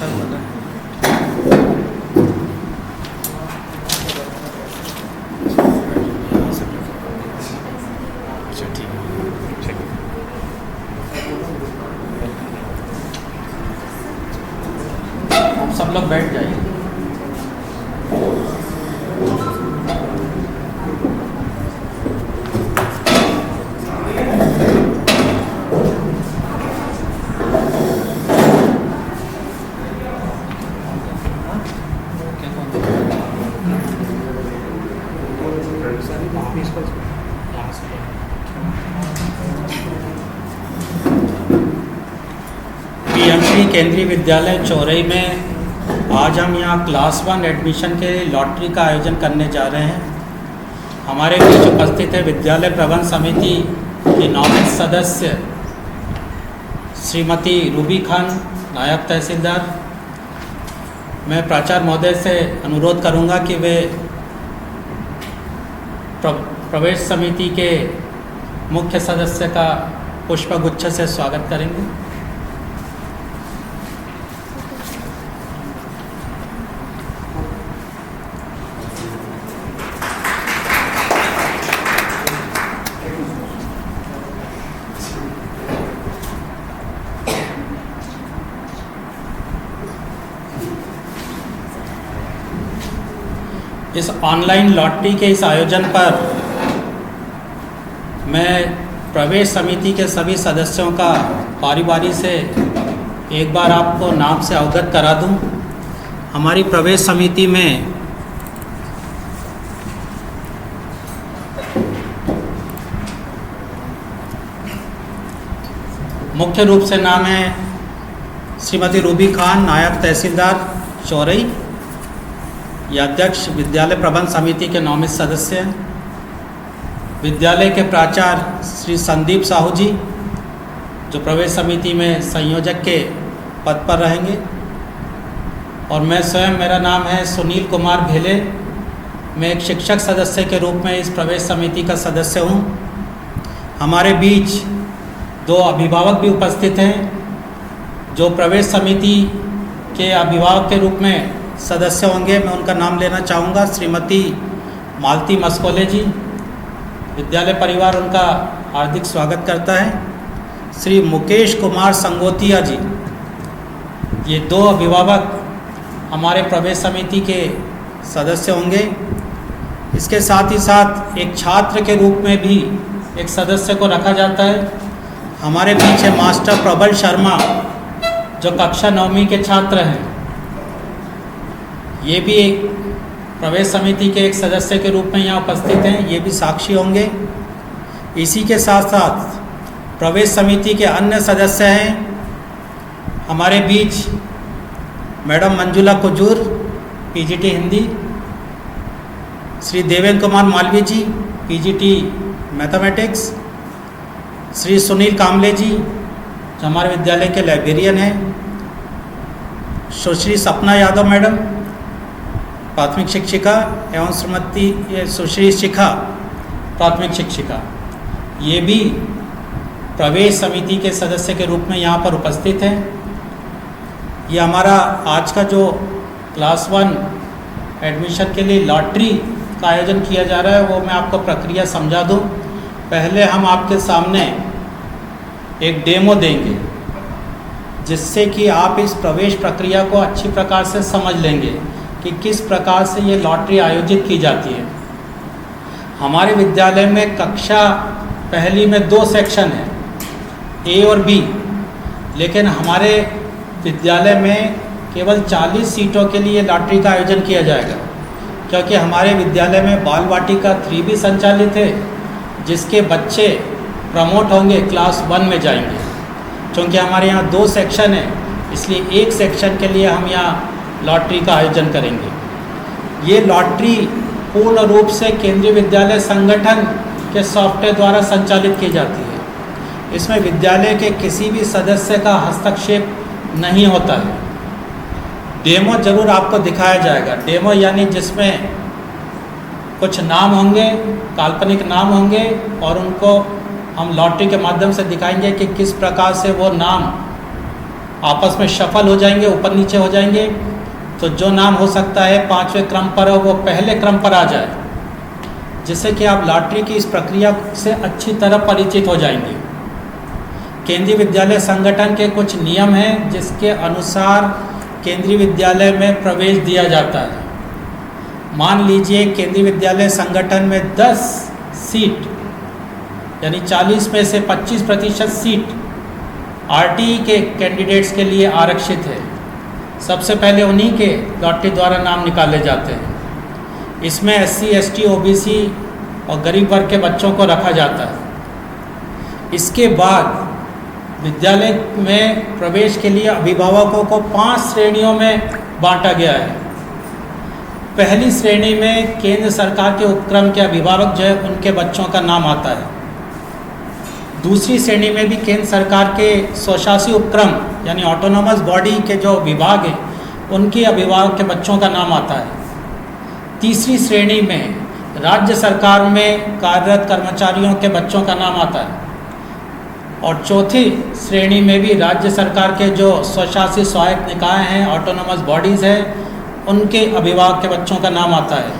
सब लोग बैठ जाइए। पीएमसी केंद्रीय विद्यालय चौरई में आज हम यहाँ क्लास 1 एडमिशन के लॉटरी का आयोजन करने जा रहे हैं। हमारे बीच उपस्थित है विद्यालय प्रबंध समिति की नामित सदस्य श्रीमती रूबी खान, नायब तहसीलदार। मैं प्राचार्य महोदय से अनुरोध करूँगा कि वे प्रवेश समिति के मुख्य सदस्य का पुष्पगुच्छ से स्वागत करेंगे। इस ऑनलाइन लॉटरी के इस आयोजन पर मैं प्रवेश समिति के सभी सदस्यों का बारी बारी से एक बार आपको नाम से अवगत करा दूं। हमारी प्रवेश समिति में मुख्य रूप से नाम है श्रीमती रूबी खान, नायब तहसीलदार चौरई। ये अध्यक्ष विद्यालय प्रबंध समिति के नामित सदस्य हैं। विद्यालय के प्राचार्य श्री संदीप साहू जी, जो प्रवेश समिति में संयोजक के पद पर रहेंगे। और मैं स्वयं, मेरा नाम है सुनील कुमार भेले। मैं एक शिक्षक सदस्य के रूप में इस प्रवेश समिति का सदस्य हूँ। हमारे बीच दो अभिभावक भी उपस्थित हैं, जो प्रवेश समिति के अभिभावक के रूप में सदस्य होंगे। मैं उनका नाम लेना चाहूँगा। श्रीमती मालती मस्कोले जी, विद्यालय परिवार उनका हार्दिक स्वागत करता है। श्री मुकेश कुमार संगोतिया जी, ये दो अभिभावक हमारे प्रवेश समिति के सदस्य होंगे। इसके साथ ही साथ एक छात्र के रूप में भी एक सदस्य को रखा जाता है। हमारे बीच है मास्टर प्रबल शर्मा, जो कक्षा 9वीं के छात्र हैं। ये भी एक प्रवेश समिति के एक सदस्य के रूप में यहाँ उपस्थित हैं, ये भी साक्षी होंगे। इसी के साथ साथ प्रवेश समिति के अन्य सदस्य हैं हमारे बीच मैडम मंजुला कुजूर, पीजीटी हिंदी, श्री देवेंद्र कुमार मालवीय जी, पीजीटी मैथमेटिक्स, श्री सुनील कामले जी, जो हमारे विद्यालय के लाइब्रेरियन हैं, सुश्री सपना यादव मैडम, प्राथमिक शिक्षिका, एवं श्रीमती सुश्री शिखा, प्राथमिक शिक्षिका, ये भी प्रवेश समिति के सदस्य के रूप में यहाँ पर उपस्थित हैं। ये हमारा आज का जो क्लास 1 एडमिशन के लिए लॉटरी का आयोजन किया जा रहा है, वो मैं आपको प्रक्रिया समझा दूँ। पहले हम आपके सामने एक डेमो देंगे, जिससे कि आप इस प्रवेश प्रक्रिया को अच्छी प्रकार से समझ लेंगे कि किस प्रकार से ये लॉटरी आयोजित की जाती है। हमारे विद्यालय में कक्षा पहली में 2 सेक्शन हैं, ए और बी, लेकिन हमारे विद्यालय में केवल 40 सीटों के लिए लॉटरी का आयोजन किया जाएगा, क्योंकि हमारे विद्यालय में बाल वाटिका 3 भी संचालित है, जिसके बच्चे प्रमोट होंगे, क्लास 1 में जाएंगे। क्योंकि हमारे यहाँ 2 सेक्शन हैं, इसलिए एक सेक्शन के लिए हम यहाँ लॉटरी का आयोजन करेंगे। ये लॉटरी पूर्ण रूप से केंद्रीय विद्यालय संगठन के सॉफ्टवेयर द्वारा संचालित की जाती है। इसमें विद्यालय के किसी भी सदस्य का हस्तक्षेप नहीं होता है। डेमो जरूर आपको दिखाया जाएगा। डेमो यानी जिसमें कुछ नाम होंगे, काल्पनिक नाम होंगे, और उनको हम लॉटरी के माध्यम से दिखाएंगे कि किस प्रकार से वो नाम आपस में शफल हो जाएंगे, ऊपर नीचे हो जाएंगे, तो जो नाम हो सकता है 5वें क्रम पर हो वो पहले क्रम पर आ जाए, जिससे कि आप लॉटरी की इस प्रक्रिया से अच्छी तरह परिचित हो जाएंगे। केंद्रीय विद्यालय संगठन के कुछ नियम हैं जिसके अनुसार केंद्रीय विद्यालय में प्रवेश दिया जाता है। मान लीजिए केंद्रीय विद्यालय संगठन में 10 सीट यानी 40 में से 25% सीट आरटीई के कैंडिडेट्स के लिए आरक्षित है। सबसे पहले उन्हीं के लॉटरी द्वारा नाम निकाले जाते हैं। इसमें SC, ST, OBC और गरीब वर्ग के बच्चों को रखा जाता है। इसके बाद विद्यालय में प्रवेश के लिए अभिभावकों को 5 श्रेणियों में बांटा गया है। पहली श्रेणी में केंद्र सरकार के उपक्रम के अभिभावक जो है उनके बच्चों का नाम आता है। दूसरी श्रेणी में भी केंद्र सरकार के स्वशासी उपक्रम यानी ऑटोनोमस बॉडी के जो विभाग हैं उनके अभिभावक के बच्चों का नाम आता है। तीसरी श्रेणी में राज्य सरकार में कार्यरत कर्मचारियों के बच्चों का नाम आता है। और चौथी श्रेणी में भी राज्य सरकार के जो स्वशासी स्वायत्त निकाय हैं, ऑटोनोमस बॉडीज़ हैं, उनके अभिभावक के बच्चों का नाम आता है।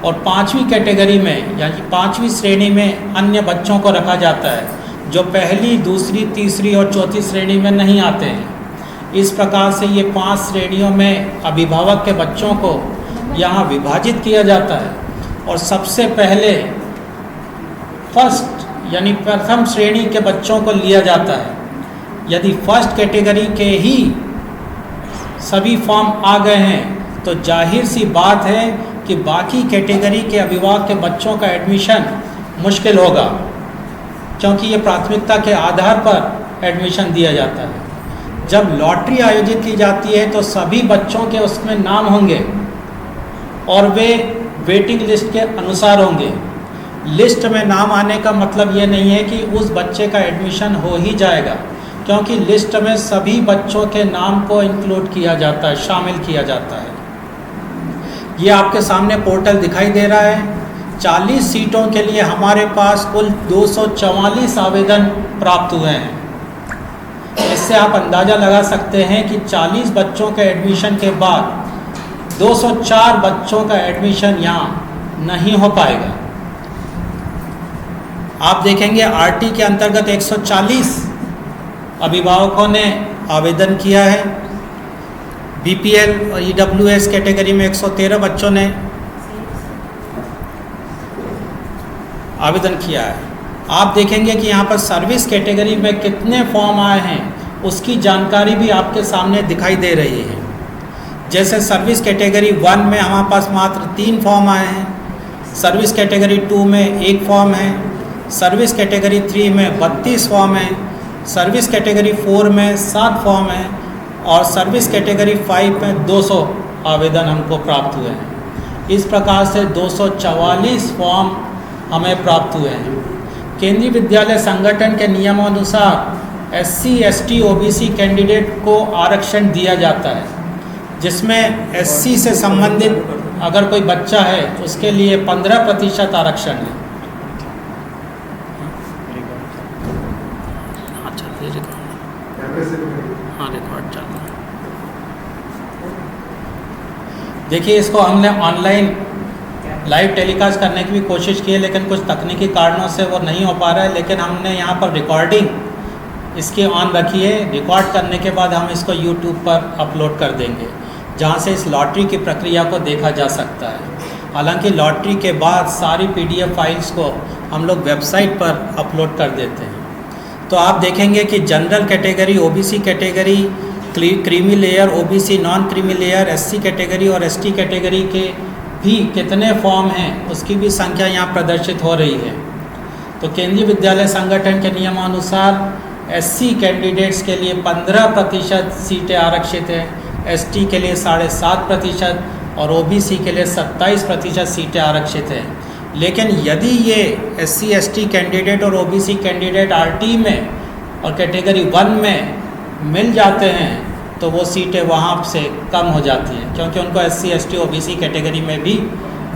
और 5वीं कैटेगरी में यानी 5वीं श्रेणी में अन्य बच्चों को रखा जाता है जो पहली, दूसरी, तीसरी और चौथी श्रेणी में नहीं आते हैं। इस प्रकार से ये 5 श्रेणियों में अभिभावक के बच्चों को यहाँ विभाजित किया जाता है। और सबसे पहले फर्स्ट यानी प्रथम श्रेणी के बच्चों को लिया जाता है। यदि फर्स्ट कैटेगरी के ही सभी फॉर्म आ गए हैं तो जाहिर सी बात है कि बाकी कैटेगरी के अभिभावक के बच्चों का एडमिशन मुश्किल होगा, क्योंकि ये प्राथमिकता के आधार पर एडमिशन दिया जाता है। जब लॉटरी आयोजित की जाती है तो सभी बच्चों के उसमें नाम होंगे और वे वेटिंग लिस्ट के अनुसार होंगे। लिस्ट में नाम आने का मतलब ये नहीं है कि उस बच्चे का एडमिशन हो ही जाएगा, क्योंकि लिस्ट में सभी बच्चों के नाम को इंक्लूड किया जाता है, शामिल किया जाता है। ये आपके सामने पोर्टल दिखाई दे रहा है। 40 सीटों के लिए हमारे पास कुल 244 आवेदन प्राप्त हुए हैं। इससे आप अंदाज़ा लगा सकते हैं कि 40 बच्चों के एडमिशन के बाद 204 बच्चों का एडमिशन यहाँ नहीं हो पाएगा। आप देखेंगे आरटी के अंतर्गत 140 अभिभावकों ने आवेदन किया है। बीपीएल और ईडब्ल्यूएस कैटेगरी में 113 बच्चों ने आवेदन किया है। आप देखेंगे कि यहाँ पर सर्विस कैटेगरी में कितने फॉर्म आए हैं उसकी जानकारी भी आपके सामने दिखाई दे रही है। जैसे सर्विस कैटेगरी 1 में हमारे पास मात्र 3 फॉर्म आए हैं, सर्विस कैटेगरी 2 में 1 फॉर्म है, सर्विस कैटेगरी 3 में 32 फॉर्म है, सर्विस कैटेगरी 4 में 7 फॉर्म है और सर्विस कैटेगरी 5 में 200 आवेदन हमको प्राप्त हुए हैं। इस प्रकार से 244 फॉर्म हमें प्राप्त हुए हैं। केंद्रीय विद्यालय संगठन के नियमानुसार SC, ST, OBC कैंडिडेट को आरक्षण दिया जाता है, जिसमें SC से संबंधित अगर कोई बच्चा है उसके लिए 15% आरक्षण है। हाँ, रिकॉर्ड चल रहा है। देखिए, इसको हमने ऑनलाइन लाइव टेलीकास्ट करने की भी कोशिश की है, लेकिन कुछ तकनीकी कारणों से वो नहीं हो पा रहा है। लेकिन हमने यहाँ पर रिकॉर्डिंग इसकी ऑन रखी है। रिकॉर्ड करने के बाद हम इसको यूट्यूब पर अपलोड कर देंगे, जहाँ से इस लॉटरी की प्रक्रिया को देखा जा सकता है। हालांकि लॉटरी के बाद सारी PDF फाइल्स को हम लोग वेबसाइट पर अपलोड कर देते हैं। तो आप देखेंगे कि general category, OBC category, creamy layer, OBC non creamy layer, SC category और ST कैटेगरी के भी कितने फॉर्म हैं उसकी भी संख्या यहाँ प्रदर्शित हो रही है। तो केंद्रीय विद्यालय संगठन के नियमानुसार SC कैंडिडेट्स के लिए 15% सीटें आरक्षित हैं, ST के लिए 7.5% और OBC के लिए 27% सीटें आरक्षित हैं। लेकिन यदि ये SC, ST कैंडिडेट और OBC कैंडिडेट RT में और कैटेगरी 1 में मिल जाते हैं तो वो सीटें वहाँ से कम हो जाती हैं, क्योंकि उनको SC, ST, OBC कैटेगरी में भी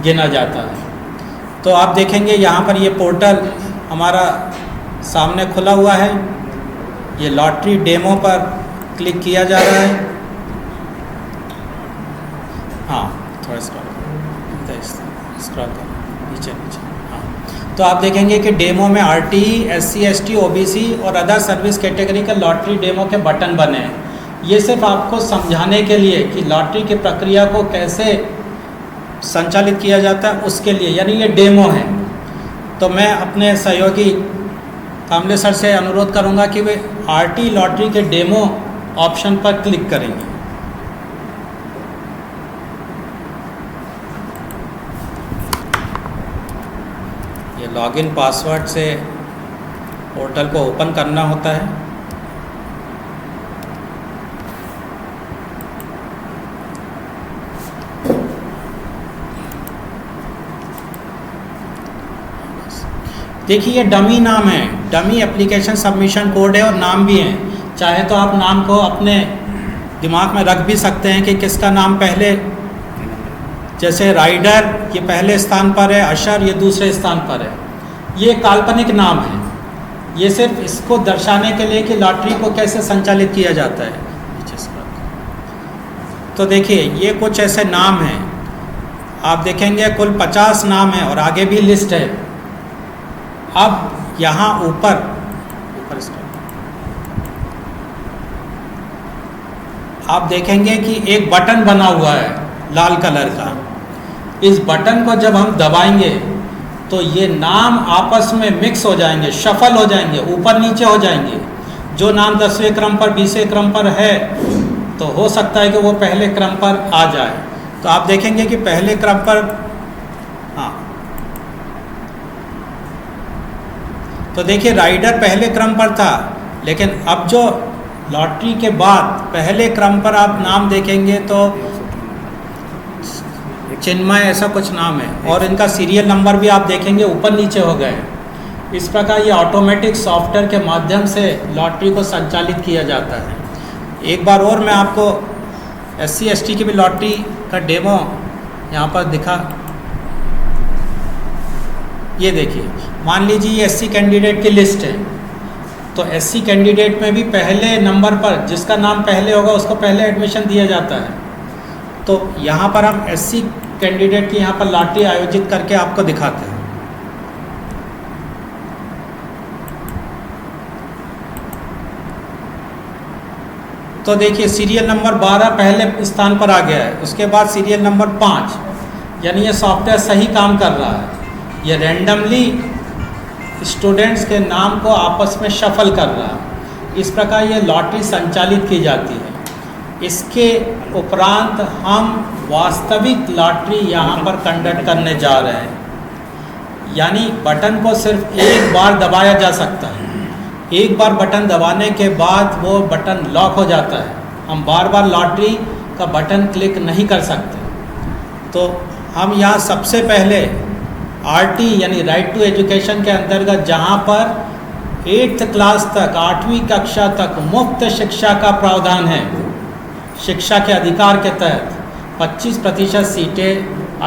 गिना जाता है। तो आप देखेंगे यहाँ पर ये पोर्टल हमारा सामने खुला हुआ है। ये लॉटरी डेमो पर क्लिक किया जा रहा है। हाँ, थोड़ा स्क्रॉल करो नीचे नीचे। हाँ, तो आप देखेंगे कि डेमो में RT, SC, ST, OBC और अदर सर्विस कैटेगरी का लॉटरी डेमो के बटन बने हैं। ये सिर्फ आपको समझाने के लिए कि लॉटरी की प्रक्रिया को कैसे संचालित किया जाता है उसके लिए, यानी ये डेमो है। तो मैं अपने सहयोगी कामले सर से अनुरोध करूंगा कि वे RT लॉटरी के डेमो ऑप्शन पर क्लिक करेंगे। ये लॉगिन पासवर्ड से पोर्टल को ओपन करना होता है। देखिए ये डमी नाम है, डमी एप्लीकेशन सबमिशन कोड है और नाम भी है। चाहे तो आप नाम को अपने दिमाग में रख भी सकते हैं कि किसका नाम पहले, जैसे राइडर ये पहले स्थान पर है, अशर ये दूसरे स्थान पर है। ये काल्पनिक नाम है, ये सिर्फ इसको दर्शाने के लिए कि लॉटरी को कैसे संचालित किया जाता है। तो देखिए ये कुछ ऐसे नाम हैं, आप देखेंगे कुल 50 नाम है और आगे भी लिस्ट है। अब यहाँ ऊपर आप देखेंगे कि एक बटन बना हुआ है लाल कलर का। इस बटन को जब हम दबाएंगे तो ये नाम आपस में मिक्स हो जाएंगे, शफल हो जाएंगे, ऊपर नीचे हो जाएंगे। जो नाम 10वें क्रम पर 20वें क्रम पर है तो हो सकता है कि वो पहले क्रम पर आ जाए। तो आप देखेंगे कि पहले क्रम पर, हाँ, तो देखिए राइडर पहले क्रम पर था, लेकिन अब जो लॉटरी के बाद पहले क्रम पर आप नाम देखेंगे तो चिन्मय ऐसा कुछ नाम है और इनका सीरियल नंबर भी आप देखेंगे ऊपर नीचे हो गए। इस प्रकार ये ऑटोमेटिक सॉफ्टवेयर के माध्यम से लॉटरी को संचालित किया जाता है। एक बार और मैं आपको SC ST की भी लॉटरी का डेमो यहाँ पर दिखा। ये देखिए, मान लीजिए ये SC कैंडिडेट की लिस्ट है, तो SC कैंडिडेट में भी पहले नंबर पर जिसका नाम पहले होगा उसको पहले एडमिशन दिया जाता है। तो यहाँ पर हम SC कैंडिडेट की यहाँ पर लॉटरी आयोजित करके आपको दिखाते हैं। तो देखिए सीरियल नंबर 12 पहले स्थान पर आ गया है, उसके बाद सीरियल नंबर 5, यानी ये सॉफ्टवेयर सही काम कर रहा है। ये रैंडमली स्टूडेंट्स के नाम को आपस में शफल कर रहा है। इस प्रकार ये लॉटरी संचालित की जाती है। इसके उपरांत हम वास्तविक लॉटरी यहाँ पर कंडक्ट करने जा रहे हैं, यानी बटन को सिर्फ एक बार दबाया जा सकता है। एक बार बटन दबाने के बाद वो बटन लॉक हो जाता है, हम बार बार लॉटरी का बटन क्लिक नहीं कर सकते। तो हम यहाँ सबसे पहले RT यानी राइट टू एजुकेशन के अंतर्गत जहाँ पर 8th क्लास तक 8वीं कक्षा तक मुफ्त शिक्षा का प्रावधान है, शिक्षा के अधिकार के तहत 25% सीटें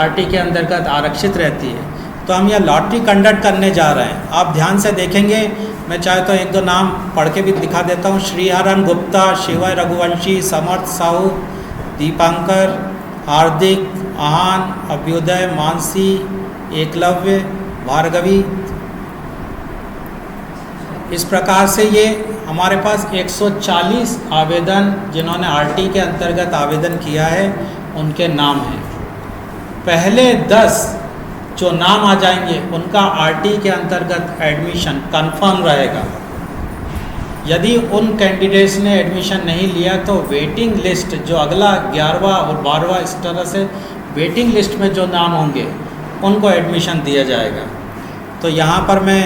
RT के अंतर्गत आरक्षित रहती है। तो हम यह लॉटरी कंडक्ट करने जा रहे हैं। आप ध्यान से देखेंगे, मैं चाहे तो एक दो नाम पढ़ के भी दिखा देता हूँ। श्रीहरन गुप्ता, शिवय रघुवंशी, समर्थ साहू, दीपांकर, हार्दिक, आहान, अभ्युदय, मानसी, एकलव्य, भार्गवी। इस प्रकार से ये हमारे पास 140 आवेदन जिन्होंने RT के अंतर्गत आवेदन किया है उनके नाम हैं। पहले 10 जो नाम आ जाएंगे उनका RT के अंतर्गत एडमिशन कंफर्म रहेगा। यदि उन कैंडिडेट्स ने एडमिशन नहीं लिया तो वेटिंग लिस्ट जो अगला 11वां और 12वां इस तरह से वेटिंग लिस्ट में जो नाम होंगे उनको एडमिशन दिया जाएगा। तो यहाँ पर मैं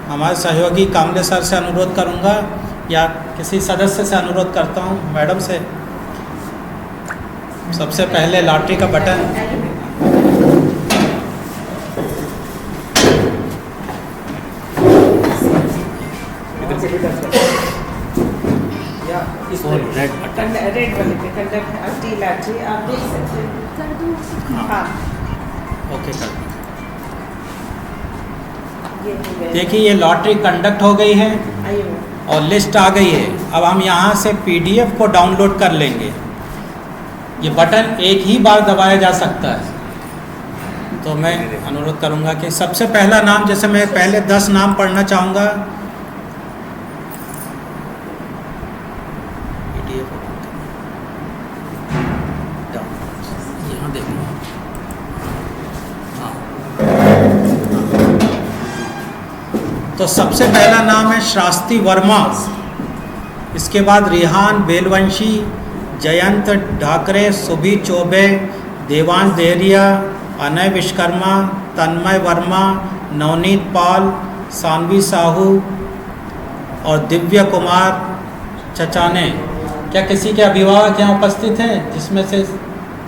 हमारे सहयोगी कामले सर से अनुरोध करूँगा या किसी सदस्य से अनुरोध करता हूँ, मैडम से, सबसे पहले लॉटरी का बटन रेड बटन, रेड वाले पे कंडक्ट आप देख सकते हैं। कर दूँ? हाँ, ओके कर। देखिए ये लॉटरी कंडक्ट हो गई है और लिस्ट आ गई है। अब हम यहाँ से PDF को डाउनलोड कर लेंगे। ये बटन एक ही बार दबाया जा सकता है। तो मैं अनुरोध करूँगा कि सबसे पहला नाम, जैसे मैं पहले 10 नाम पढ़ना चाहूँगा। PDF यहाँ देखो। हाँ, तो सबसे पहला नाम है शास्त्री वर्मा। इसके बाद रिहान बेलवंशी, जयंत ढाकरे, सुभी चौबे, देवान देहरिया, अनय विश्वकर्मा, तन्मय वर्मा, नवनीत पाल, सानवी साहू और दिव्य कुमार चचाने। क्या किसी के अभिभावक यहाँ उपस्थित हैं जिसमें से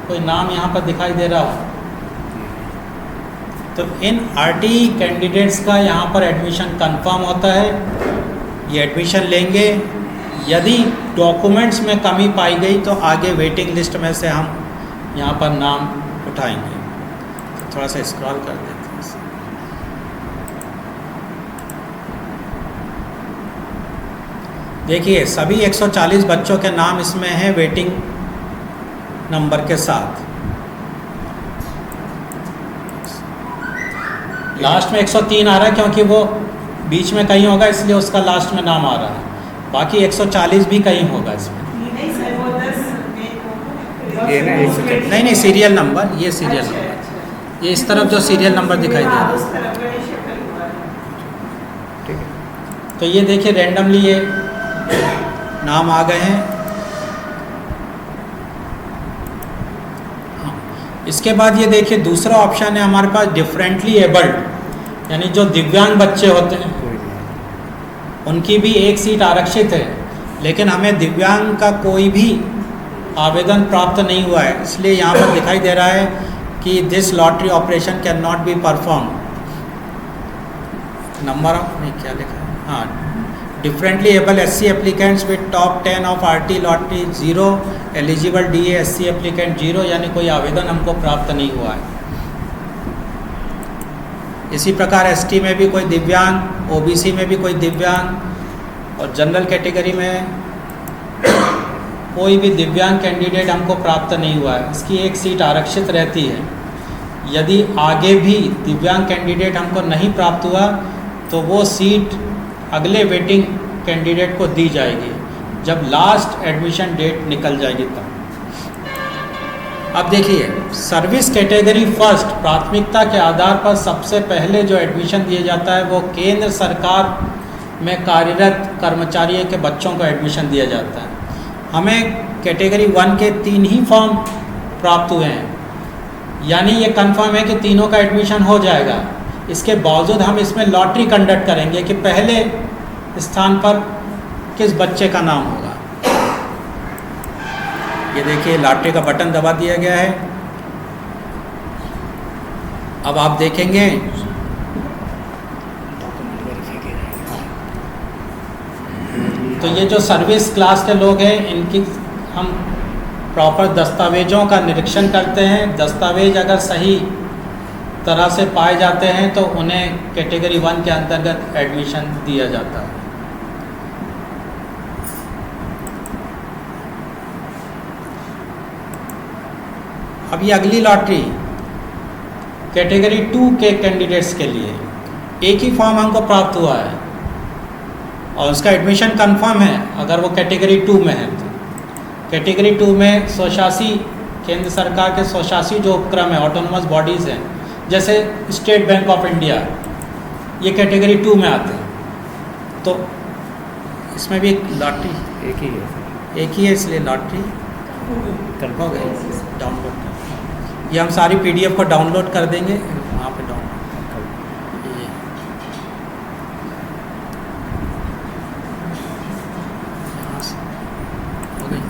कोई नाम यहाँ पर दिखाई दे रहा हो? तो इन RT कैंडिडेट्स का यहाँ पर एडमिशन कंफर्म होता है। ये एडमिशन लेंगे। यदि डॉक्यूमेंट्स में कमी पाई गई तो आगे वेटिंग लिस्ट में से हम यहाँ पर नाम उठाएंगे। तो थोड़ा सा स्क्रॉल कर देते हैं। देखिए सभी 140 बच्चों के नाम इसमें हैं वेटिंग नंबर के साथ। लास्ट में 103 आ रहा है क्योंकि वो बीच में कहीं होगा, इसलिए उसका लास्ट में नाम आ रहा है। बाकी 140 भी कहीं होगा इसमें। नहीं, सीरियल नंबर, ये सीरियल नंबर, ये इस तरफ जो सीरियल नंबर दिखाई दे रहा है। तो ये देखिए रैंडमली ये नाम आ गए हैं। इसके बाद ये देखिए दूसरा ऑप्शन है हमारे पास डिफरेंटली एबल्ड, यानी जो दिव्यांग बच्चे होते हैं उनकी भी एक सीट आरक्षित है, लेकिन हमें दिव्यांग का कोई भी आवेदन प्राप्त नहीं हुआ है। इसलिए यहाँ पर दिखाई दे रहा है कि this lottery operation can not be perform. Number of नहीं क्या लिखा है, हाँ, differently able SC applicants with top 10 of RT lottery 0, eligible DA SC applicant 0, यानी कोई आवेदन हमको प्राप्त नहीं हुआ है। इसी प्रकार ST में भी कोई दिव्यांग, OBC में भी कोई दिव्यांग और जनरल कैटेगरी में कोई भी दिव्यांग कैंडिडेट हमको प्राप्त नहीं हुआ है। इसकी एक सीट आरक्षित रहती है। यदि आगे भी दिव्यांग कैंडिडेट हमको नहीं प्राप्त हुआ तो वो सीट अगले वेटिंग कैंडिडेट को दी जाएगी जब लास्ट एडमिशन डेट निकल जाएगी तब। अब देखिए सर्विस कैटेगरी फर्स्ट, प्राथमिकता के आधार पर सबसे पहले जो एडमिशन दिया जाता है वो केंद्र सरकार में कार्यरत कर्मचारियों के बच्चों को एडमिशन दिया जाता है। हमें कैटेगरी 1 के 3 ही फॉर्म प्राप्त हुए हैं, यानी ये कंफर्म है कि तीनों का एडमिशन हो जाएगा। इसके बावजूद हम इसमें लॉटरी कंडक्ट करेंगे कि पहले स्थान पर किस बच्चे का नाम होगा। ये देखिए लॉटरी का बटन दबा दिया गया है। अब आप देखेंगे तो ये जो सर्विस क्लास के लोग हैं इनकी हम प्रॉपर दस्तावेज़ों का निरीक्षण करते हैं। दस्तावेज अगर सही तरह से पाए जाते हैं तो उन्हें कैटेगरी 1 के अंतर्गत एडमिशन दिया जाता है। अब ये अगली लॉटरी कैटेगरी 2 के कैंडिडेट्स के लिए एक ही फॉर्म हमको प्राप्त हुआ है और उसका एडमिशन कंफर्म है अगर वो कैटेगरी 2 में है तो। कैटेगरी 2 में स्वशासी, केंद्र सरकार के स्वशासी जो उपक्रम है, ऑटोनोमस बॉडीज़ हैं, जैसे स्टेट बैंक ऑफ इंडिया, ये कैटेगरी 2 में आते हैं। तो इसमें भी एक लॉटरी एक ही है, इसलिए लॉटरी हो गई। डाउनलोड कर, ये हम सारी PDF को डाउनलोड कर देंगे वहाँ पे डाउनलोड हो गई।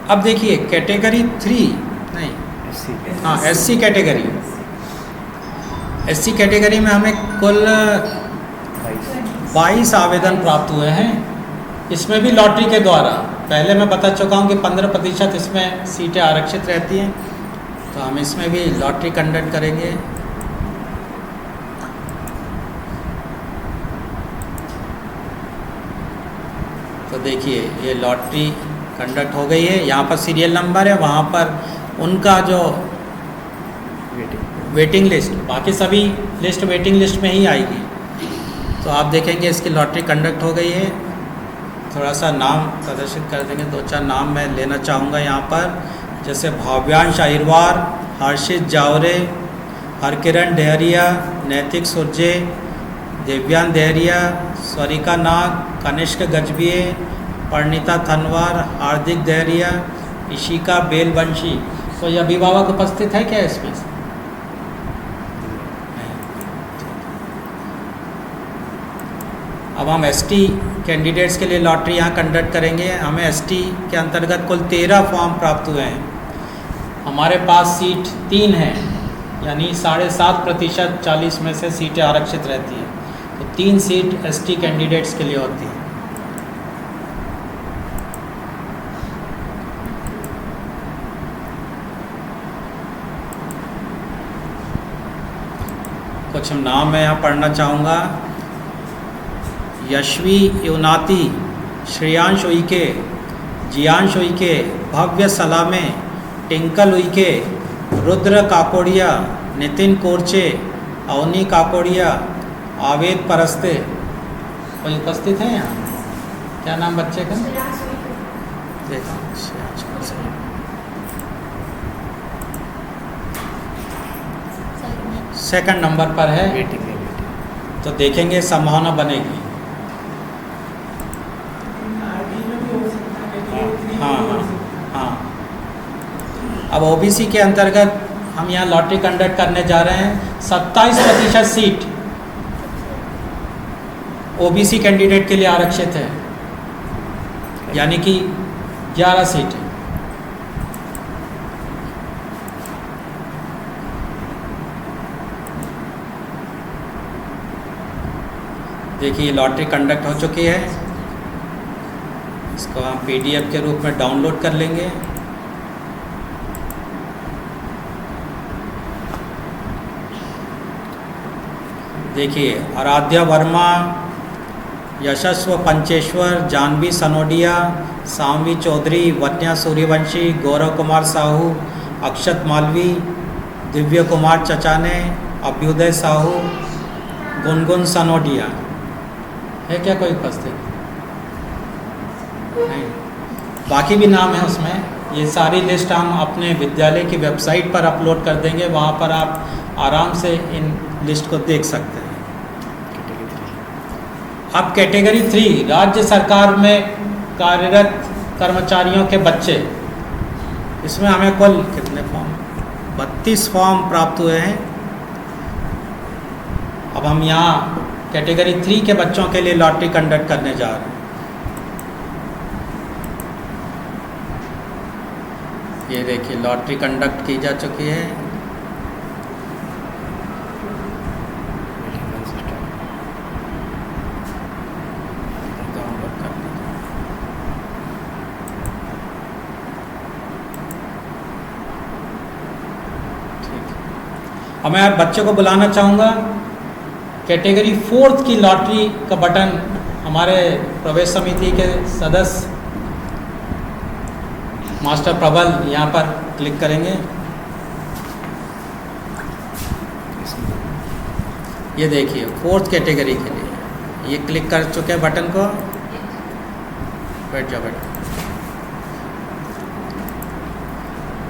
अब देखिए कैटेगरी 3 नहीं, हाँ SC कैटेगरी। SC कैटेगरी में हमें कुल 22 आवेदन प्राप्त हुए हैं। इसमें भी लॉटरी के द्वारा, पहले मैं बता चुका हूँ कि 15% इसमें सीटें आरक्षित रहती हैं, तो हम इसमें भी लॉटरी कंडक्ट करेंगे। तो देखिए ये लॉटरी कंडक्ट हो गई है, यहाँ पर सीरियल नंबर है, वहाँ पर उनका जो वेटिंग लिस्ट, बाकी सभी लिस्ट वेटिंग लिस्ट में ही आएगी। तो आप देखेंगे इसकी लॉटरी कंडक्ट हो गई है। थोड़ा सा नाम प्रदर्शित कर देंगे, 2-4 नाम मैं लेना चाहूँगा यहाँ पर, जैसे भाव्यांश अहिरवार, हर्षित जावरे, हरकिरण डेहरिया, नैतिक सुरजे, दिव्यांग डेहरिया, स्वरिका नाग, कनिष्क गजबिये, परिणीता थनवार, हार्दिक डेहरिया, इशिका बेलवंशी। तो ये अभिभावक उपस्थित है क्या इसमें से? अब हम एसटी कैंडिडेट्स के लिए लॉटरी यहाँ कंडक्ट करेंगे। हमें एसटी के अंतर्गत कुल 13 फॉर्म प्राप्त हुए हैं। हमारे पास सीट 3 है, यानी 7.5% 40 में से सीटें आरक्षित रहती हैं। तो 3 सीट एसटी कैंडिडेट्स के लिए होती है। कुछ नाम मैं यहाँ पढ़ना चाहूँगा। यशवी युनाती, श्रेयांश उइके, जियांश उइके, भव्य सलामे, टिंकल उइके, रुद्र काकोड़िया, नितिन कोरचे, अवनी काकोड़िया, आवेद परस्ते। कोई उपस्थित है यहाँ? क्या नाम बच्चे का? देखो सेकंड नंबर पर है, तो देखेंगे संभावना बनेगी। हाँ। अब ओबीसी के अंतर्गत हम यहाँ लॉटरी कंडक्ट करने जा रहे हैं। 27% सीट ओबीसी कैंडिडेट के लिए आरक्षित है, यानी कि 11 सीट है। देखिए लॉटरी कंडक्ट हो चुकी है। इसको हम पीडीएफ के रूप में डाउनलोड कर लेंगे। देखिए आराध्या वर्मा, यशस्व पंचेश्वर, जानवी सनोडिया, सामवी चौधरी, वन्या सूर्यवंशी, गौरव कुमार साहू, अक्षत मालवी, दिव्य कुमार चचाने, अभ्युदय साहू, गुनगुन सनोडिया। है क्या कोई उपस्थित? नहीं। बाकी भी नाम है उसमें। ये सारी लिस्ट हम अपने विद्यालय की वेबसाइट पर अपलोड कर देंगे, वहाँ पर आप आराम से इन लिस्ट को देख सकते हैं। अब कैटेगरी 3 राज्य सरकार में कार्यरत कर्मचारियों के बच्चे, इसमें हमें कुल कितने फॉर्म? 32 फॉर्म प्राप्त हुए हैं। अब हम यहाँ कैटेगरी 3 के बच्चों के लिए लॉटरी कंडक्ट करने जा रहे हैं। ये देखिए लॉटरी कंडक्ट की जा चुकी है। अब मैं यार बच्चों को बुलाना चाहूँगा। कैटेगरी 4 की लॉटरी का बटन हमारे प्रवेश समिति के सदस्य मास्टर प्रबल यहाँ पर क्लिक करेंगे। ये देखिए 4th कैटेगरी के लिए ये क्लिक कर चुके हैं बटन को। बैठ जाओ बैठ।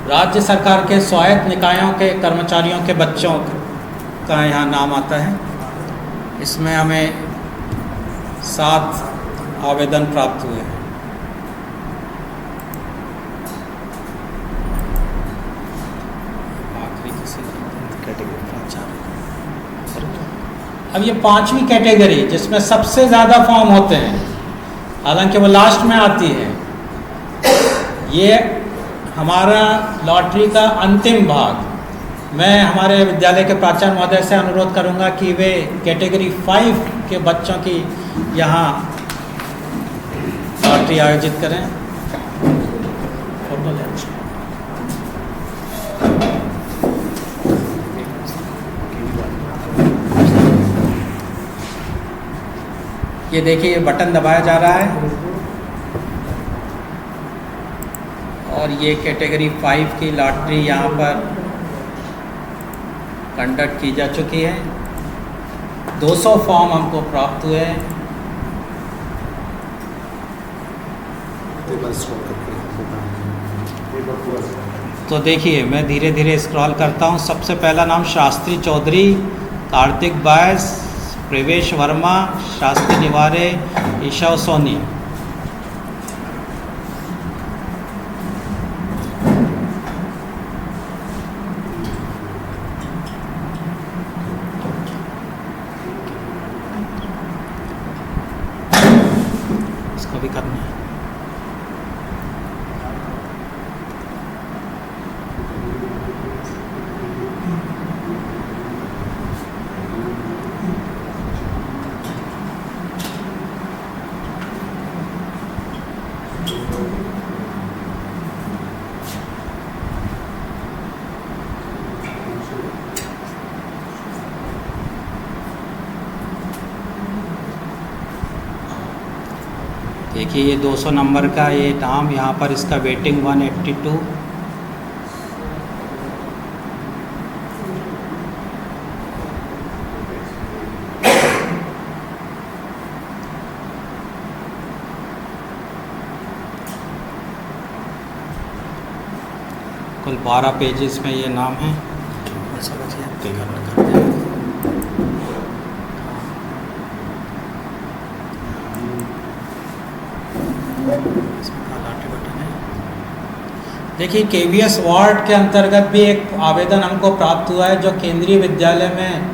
राज्य सरकार के स्वायत्त निकायों के कर्मचारियों के बच्चों का यहाँ नाम आता है। इसमें हमें 7 आवेदन प्राप्त हुए हैं। अब ये 5वीं कैटेगरी जिसमें सबसे ज़्यादा फॉर्म होते हैं, हालांकि वो लास्ट में आती है, ये हमारा लॉटरी का अंतिम भाग। मैं हमारे विद्यालय के प्राचार्य महोदय से अनुरोध करूंगा कि वे कैटेगरी 5 के बच्चों की यहाँ लॉटरी आयोजित करें। फोटो लें। ये देखिए बटन दबाया जा रहा है। और ये कैटेगरी 5 की लॉटरी यहाँ पर कंडक्ट की जा चुकी है। 200 फॉर्म हमको प्राप्त हुए हैं। तो देखिए मैं धीरे धीरे स्क्रॉल करता हूँ। सबसे पहला नाम शास्त्री चौधरी, कार्तिक बायस, प्रवेश वर्मा, शास्त्री निवारे, ईशव सोनी। इसको भी करना है। देखिए ये 200 नंबर का ये नाम यहाँ पर, इसका वेटिंग 182। कुल 12 पेजेस में ये नाम है। देखिए KVS वार्ड के अंतर्गत भी एक आवेदन हमको प्राप्त हुआ है, जो केंद्रीय विद्यालय में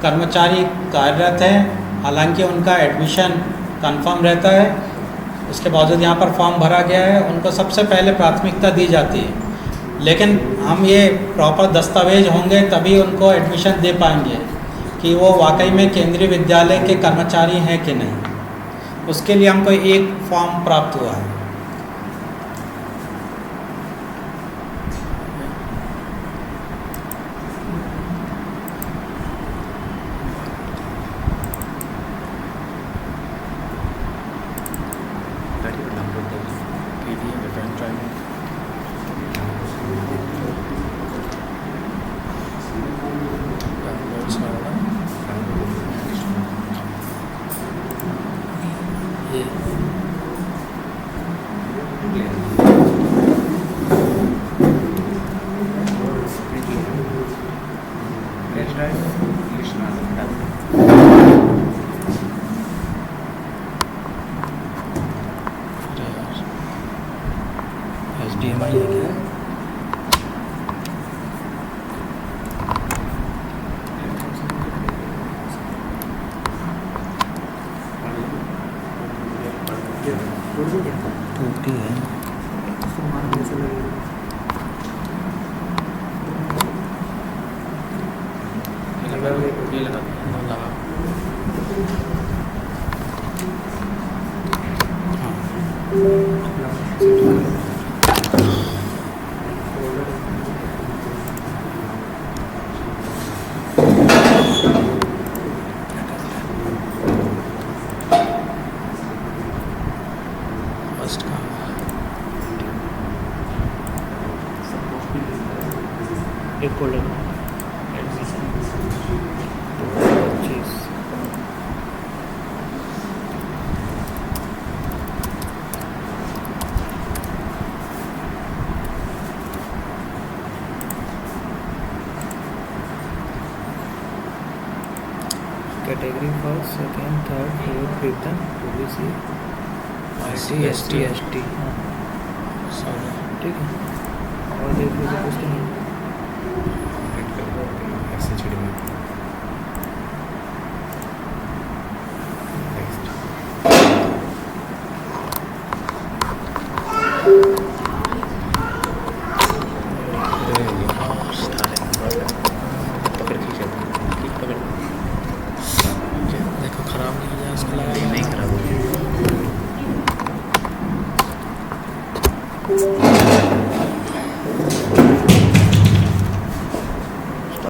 कर्मचारी कार्यरत हैं। हालांकि उनका एडमिशन कंफर्म रहता है, उसके बावजूद यहाँ पर फॉर्म भरा गया है। उनको सबसे पहले प्राथमिकता दी जाती है, लेकिन हम ये प्रॉपर दस्तावेज होंगे तभी उनको एडमिशन दे पाएंगे कि वो वाकई में केंद्रीय विद्यालय के कर्मचारी हैं कि नहीं। उसके लिए हमको एक फॉर्म प्राप्त हुआ है। HDMI है क्या? टूटी है। ये लगा फर्स्ट का एक folder category first, second, third, fourth, fifth, OBC, SC, ST। ठीक है, और देख लीजिए कुछ तो नहीं। देखो खराब नहीं हो जाए, इसको लगा नहीं खराब हो जाए।